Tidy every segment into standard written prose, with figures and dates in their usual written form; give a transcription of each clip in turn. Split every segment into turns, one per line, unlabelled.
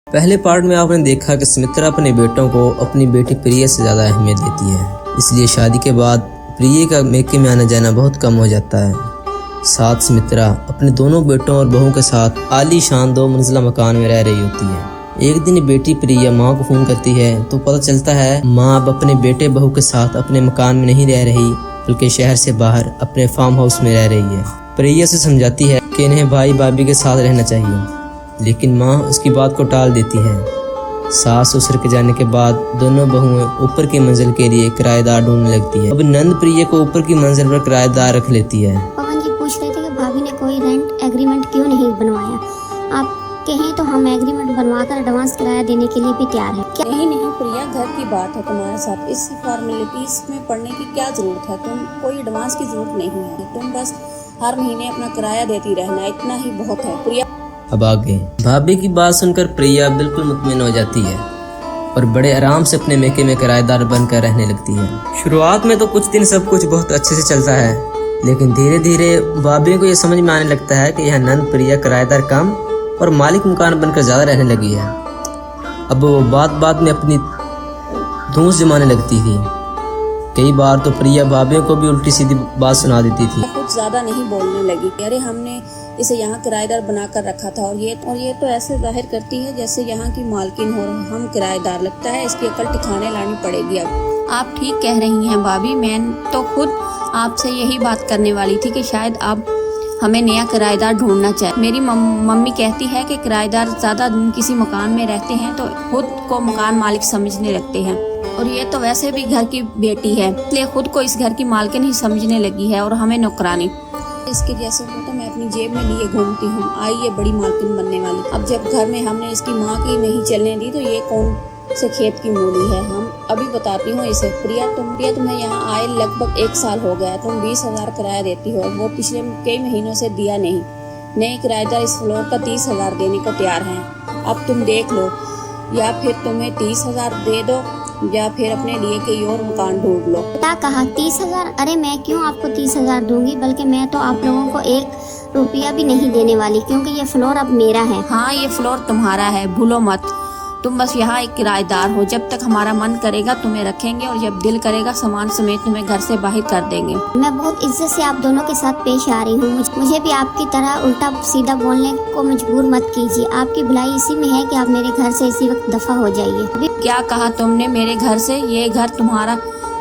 पहले पार्ट में आपने देखा कि सुमित्रा अपने बेटों को अपनी बेटी प्रिया से ज़्यादा अहमियत देती है, इसलिए शादी के बाद प्रिया का मेके में आना जाना बहुत कम हो जाता है। साथ सुमित्रा अपने दोनों बेटों और बहू के साथ आलीशान 2 मंजिला मकान में रह रही होती है। एक दिन बेटी प्रिया माँ को फोन करती है तो पता चलता है माँ अब अपने बेटे बहू के साथ अपने मकान में नहीं रह रही बल्कि शहर से बाहर अपने फार्म हाउस में रह रही है। प्रिया से समझाती है कि इन्हें भाई भाभी के साथ रहना चाहिए, लेकिन माँ उसकी बात को टाल देती है। सास ससुर के जाने के बाद दोनों बहुएं ऊपर की मंजिल के लिए किराएदार ढूंढने लगती है। अब नंद प्रिया को ऊपर की मंजिल पर किराएदार रख लेती है।
पवन जी पूछ रहे थे कि भाभी ने कोई रेंट एग्रीमेंट क्यों नहीं बनवाया। आप कहें तो हम एग्रीमेंट बनवाकर एडवांस किराया देने के लिए भी तैयार हैं। क्या
नहीं प्रिया, घर की बात है तुम्हारे साथ, इस फॉर्मेलिटीज में पढ़ने की क्या जरूरत है। तुम कोई एडवांस की जरूरत नहीं है, तुम बस हर महीने अपना किराया देती रहना, इतना ही बहुत है। प्रिया
अब आगे भाभी की बात सुनकर प्रिया बिल्कुल मुतमिन हो जाती है और बड़े आराम से अपने मेके में किराएदार बनकर रहने लगती है। शुरुआत में तो कुछ दिन सब कुछ बहुत अच्छे से चलता है, लेकिन धीरे धीरे भाभी को यह समझ में आने लगता है कि यह नंद प्रिया किराएदार कम और मालिक मकान बनकर ज्यादा रहने लगी है। अब वो बात में अपनी धूस जमाने लगती थी। कई बार तो प्रिया भाभी को भी उल्टी सीधी बात सुना देती थी।
कुछ ज्यादा नहीं बोलने लगी, अरे हमने इसे यहाँ किराएदार बनाकर रखा था और ये तो ऐसे जाहिर करती है जैसे यहाँ की मालकिन हो, हम किराएदार, लगता है इसकी अकल ठिकाने लानी पड़ेगी। अब आप ठीक कह रही हैं भाभी, मैं तो खुद आपसे यही बात करने वाली थी कि शायद अब हमें नया किराएदार ढूंढना चाहिए। मेरी मम्मी कहती है कि किराएदार ज्यादा दिन किसी मकान में रहते हैं तो खुद को मकान मालिक समझने लगते हैं, और ये तो वैसे भी घर की बेटी है इसलिए खुद को इस घर की मालकिन ही समझने लगी है और हमें नौकरानी। इसके जैसे को तो मैं अपनी जेब में लिए घूमती हूँ, आई ये बड़ी मालकिन बनने वाली। अब जब घर में हमने इसकी माँ की नहीं चलने दी तो ये कौन से खेत की मूली है। हम अभी बताती हूँ इसे। प्रिया तुम्हें यहाँ आए लगभग 1 साल हो गया, तुम 20,000 किराया देती हो, वो पिछले कई महीनों से दिया नहीं। नए किराएदार इस फ्लोर का 30,000 देने को तैयार हैं। अब तुम देख लो, या फिर तुम्हें 30,000 दे दो या फिर अपने लिए कोई और मकान ढूंढ लो।
क्या कहा 30,000? अरे मैं क्यों आपको 30,000 दूंगी, बल्कि मैं तो आप लोगों को 1 रुपया भी नहीं देने वाली, क्योंकि ये फ्लोर अब मेरा है।
हाँ, ये फ्लोर तुम्हारा है, भूलो मत। तुम बस यहाँ एक किराएदार हो, जब तक हमारा मन करेगा तुम्हें रखेंगे और जब दिल करेगा सामान समेत तुम्हें घर से बाहर कर देंगे।
मैं बहुत इज्जत से आप दोनों के साथ पेश आ रही हूँ, मुझे भी आपकी तरह उल्टा सीधा बोलने को मजबूर मत कीजिए। आपकी भलाई इसी में है कि आप मेरे घर से इसी वक्त दफा हो जाइए।
क्या कहा तुमने मेरे घर से? ये घर तुम्हारा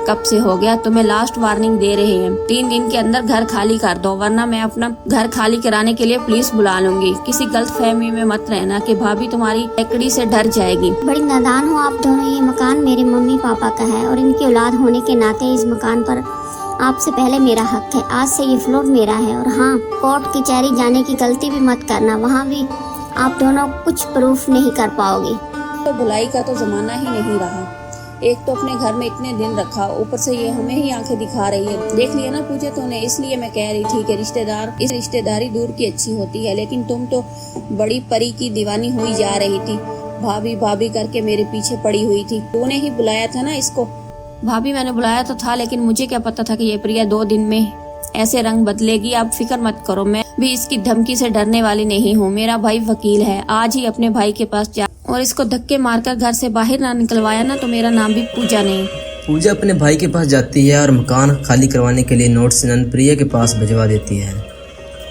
कब से हो गया? तुम्हें लास्ट वार्निंग दे रहे हैं, 3 दिन के अंदर घर खाली कर दो, वरना मैं अपना घर खाली कराने के लिए पुलिस बुला लूंगी। किसी गलतफहमी में मत रहना कि भाभी तुम्हारी लकड़ी से डर जाएगी।
बड़ी नादान हो आप दोनों। ये मकान मेरे मम्मी पापा का है और इनकी औलाद होने के नाते इस मकान पर आपसे पहले मेरा हक है। आज से ये फ्लोर मेरा है। और हाँ, कोर्ट कचहरी जाने की गलती भी मत करना, वहाँ भी आप दोनों कुछ प्रूफ नहीं कर पाओगे।
तो भुलाई का तो जमाना ही नहीं रहा। एक तो अपने घर में इतने दिन रखा, ऊपर से ये हमें ही आंखें दिखा रही है। देख लिया ना पूछे तूने, इसलिए मैं कह रही थी कि रिश्तेदारी दूर की अच्छी होती है, लेकिन तुम तो बड़ी परी की दीवानी हुई जा रही थी। भाभी भाभी करके मेरे पीछे पड़ी हुई थी। तूने ही बुलाया था ना इसको। भाभी मैंने बुलाया तो था, लेकिन मुझे क्या पता था कि ये प्रिया 2 दिन में ऐसे रंग बदलेगी। आप फिक्र मत करो, मैं भी इसकी धमकी से डरने वाली नहीं हूँ। मेरा भाई वकील है, आज ही अपने भाई के पास जा और इसको धक्के मारकर घर से बाहर ना निकलवाया ना तो मेरा नाम भी पूजा नहीं।
पूजा अपने भाई के पास जाती है और मकान खाली करवाने के लिए नोट्स नंद प्रिया के पास भिजवा देती है।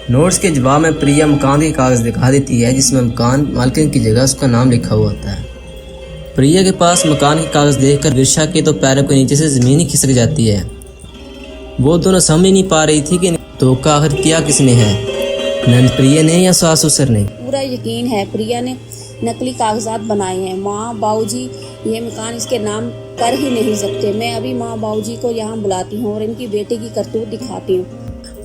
नोट्स के जवाब में प्रिया मकान के कागज दिखा देती है जिसमें मकान मालकिन की जगह उसका नाम लिखा हुआ होता है। प्रिया के पास मकान के कागज देखकर विरशा के तो पैरों के नीचे से जमीन ही खिसक जाती है। वो दोनों समझ नहीं पा रही थी कि धोखा आखिर किया किसने है, नंद प्रिया ने या सास ससुर ने।
पूरा यकीन है प्रिया ने नकली कागजात बनाए हैं। माँ बाबूजी ये मकान इसके नाम कर ही नहीं सकते। मैं अभी माँ बाबूजी को यहाँ बुलाती हूँ और इनकी बेटे की करतूत दिखाती हूँ।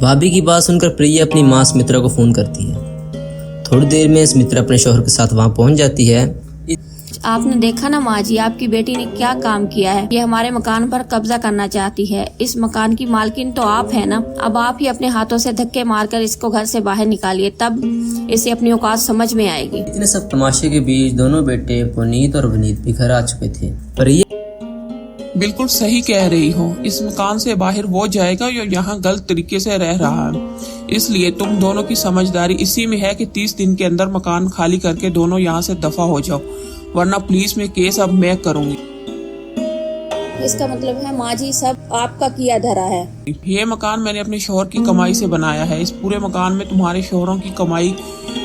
भाभी की बात सुनकर प्रिया अपनी माँ सुमित्रा को फोन करती है। थोड़ी देर में सुमित्रा अपने शौहर के साथ वहाँ पहुँच जाती है।
आपने देखा ना माँ जी, आपकी बेटी ने क्या काम किया है। ये हमारे मकान पर कब्जा करना चाहती है। इस मकान की मालकिन तो आप है ना। अब आप ही अपने हाथों से धक्के मारकर इसको घर से बाहर निकालिए, तब इसे अपनी औकात समझ में आएगी।
इतने सब तमाशे के बीच दोनों बेटे पुनीत और विनीत भी घर आ चुके थे। पर ये
बिल्कुल सही कह रही हो। इस मकान से बाहर वो जाएगा जो यहाँ गलत तरीके से रह रहा है। इसलिए तुम दोनों की समझदारी इसी में है कि 30 दिन के अंदर मकान खाली करके दोनों यहाँ से दफा हो जाओ, वरना पुलिस में केस अब मैं करूँगी।
इसका मतलब है माँ जी सब आपका किया धरा है।
ये मकान मैंने अपने शोहर की कमाई से बनाया है। इस पूरे मकान में तुम्हारे शोहरों की कमाई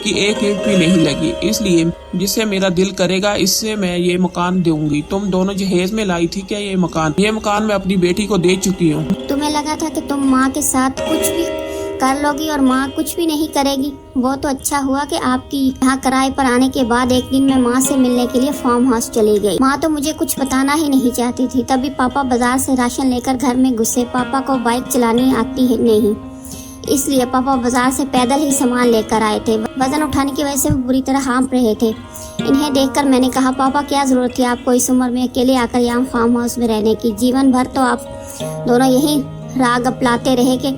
की एक ईंट भी नहीं लगी, इसलिए जिससे मेरा दिल करेगा इससे मैं ये मकान दूंगी। तुम दोनों जहेज में लाई थी क्या ये मकान मैं अपनी बेटी को दे चुकी हूँ।
तुम्हें लगा था कि तुम माँ के साथ कुछ भी कर लोगी और माँ कुछ भी नहीं करेगी। वो तो अच्छा हुआ कि आपकी यहाँ किराए पर आने के बाद एक दिन मैं माँ से मिलने के लिए फार्म हाउस चली गई। माँ तो मुझे कुछ बताना ही नहीं चाहती थी। तभी पापा बाजार से राशन लेकर घर में घुसे। पापा को बाइक चलानी आती है नहीं, इसलिए पापा बाजार से पैदल ही सामान लेकर आए थे। वजन उठाने की वजह से वो बुरी तरह हाँफ रहे थे। इन्हें देखकर मैंने कहा, पापा क्या जरूरत थी आपको इस उम्र में अकेले आकर यहाँ फार्म हाउस में रहने की। जीवन भर तो आप दोनों यही राग अपनाते रहे कि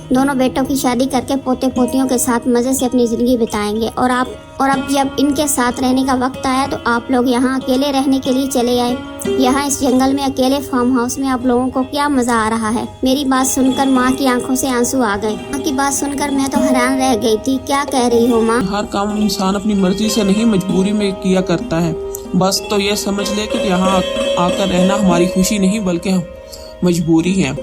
दोनों बेटों की शादी करके पोते पोतियों के साथ मजे से अपनी जिंदगी बिताएंगे। और अब जब इनके साथ रहने का वक्त आया तो आप लोग यहाँ अकेले रहने के लिए चले आए। यहाँ इस जंगल में अकेले फार्म हाउस में आप लोगों को क्या मजा आ रहा है। मेरी बात सुनकर माँ की आंखों से आंसू आ गए। माँ की बात सुनकर मैं तो हैरान रह गई थी। क्या कह रही हो माँ?
हर काम इंसान अपनी मर्जी से नहीं मजबूरी में किया करता है। बस तो ये समझ ले कि यहाँ आकर रहना हमारी खुशी नहीं बल्कि मजबूरी है।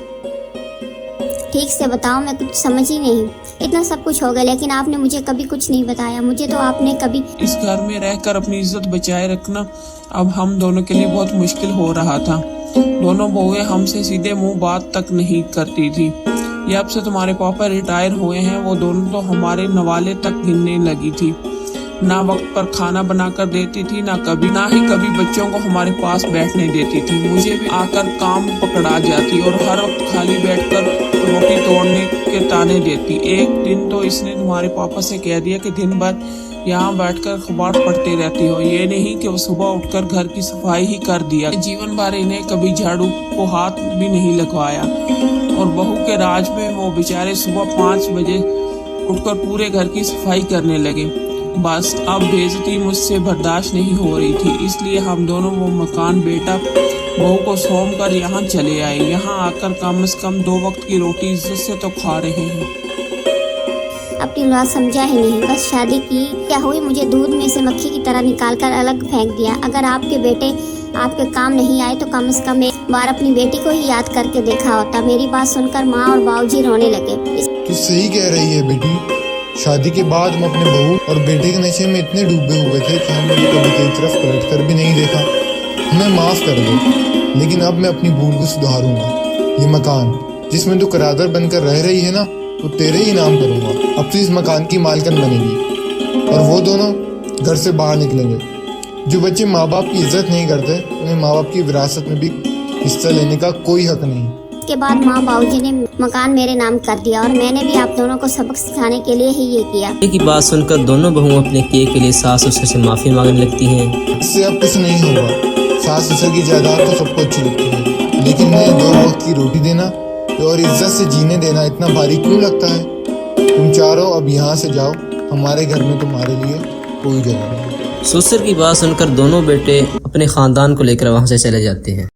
ठीक से बताओ, मैं कुछ समझ ही नहीं। इतना सब कुछ हो गया लेकिन आपने मुझे कभी कुछ नहीं बताया। मुझे तो आपने कभी
इस घर में रहकर अपनी इज्जत बचाए रखना अब हम दोनों के लिए बहुत मुश्किल हो रहा था। दोनों बहुएं हमसे सीधे मुंह बात तक नहीं करती थी। जब से तुम्हारे पापा रिटायर हुए हैं वो दोनों तो हमारे नवाले तक गिनने लगी थी। ना वक्त पर खाना बनाकर देती थी, ना ही कभी बच्चों को हमारे पास बैठने देती थी। मुझे भी आकर काम पकड़ा जाती और हर वक्त खाली बैठकर रोटी तोड़ने के ताने देती। एक दिन तो इसने तुम्हारे पापा से कह दिया कि दिन भर यहाँ बैठकर अखबार पढ़ते रहती हो। ये नहीं कि वो सुबह उठकर घर की सफाई ही कर दिया। जीवन भर इन्हें कभी झाड़ू को हाथ भी नहीं लगवाया। और बहू के राज में वो बेचारे सुबह 5 बजे उठकर पूरे घर की सफाई करने लगे। बस अब बेइज्जती मुझसे बर्दाश्त नहीं हो रही थी, इसलिए हम दोनों वो मकान बेटा बहू को सौंप कर यहाँ चले आए। यहाँ आकर कम से कम 2 वक्त की रोटी इज्जत से तो खा रहे हैं।
अपनी बात समझा ही नहीं। बस शादी की क्या हुई, मुझे दूध में से मक्खी की तरह निकाल कर अलग फेंक दिया। अगर आपके बेटे आपके काम नहीं आए तो कम से कम एक बार अपनी बेटी को ही याद करके देखा होता। मेरी बात सुनकर माँ और बाबूजी रोने लगे।
तू सही कह रही है बेटी। शादी के बाद हम अपने बहू और बेटे के नशे में इतने डूबे हुए थे कि हमने कभी तेरी तरफ पलट कर भी नहीं देखा। हमें माफ कर दो, लेकिन अब मैं अपनी भूल को सुधारूंगा। ये मकान जिसमें तू किराएदार बनकर रह रही है ना, वो तेरे ही नाम करूंगा। अब तू इस मकान की मालकिन बनेगी और वो दोनों घर से बाहर निकलेंगे। जो बच्चे माँ बाप की इज्जत नहीं करते उन्हें माँ बाप की विरासत में भी हिस्सा लेने का कोई हक नहीं।
इसके बाद माँ बाबूजी ने मकान मेरे नाम कर दिया और मैंने भी आप दोनों को सबक सिखाने के लिए ही ये किया।
की बात सुनकर दोनों बहुएं अपने किए के लिए सास ससुर से माफी मांगने लगती हैं।
इससे अब कुछ नहीं होगा। सास ससुर की जायदाद तो सबको अच्छी लगती है, लेकिन मुझे 2 वक्त की रोटी देना और इज्जत से जीने देना इतना भारी क्यों लगता है? तुम चारों अब यहाँ से जाओ। हमारे घर में तुम्हारे लिए कोई जगह नहीं।
ससुर की बात सुनकर दोनों बेटे अपने खानदान को लेकर वहां से चले जाते हैं।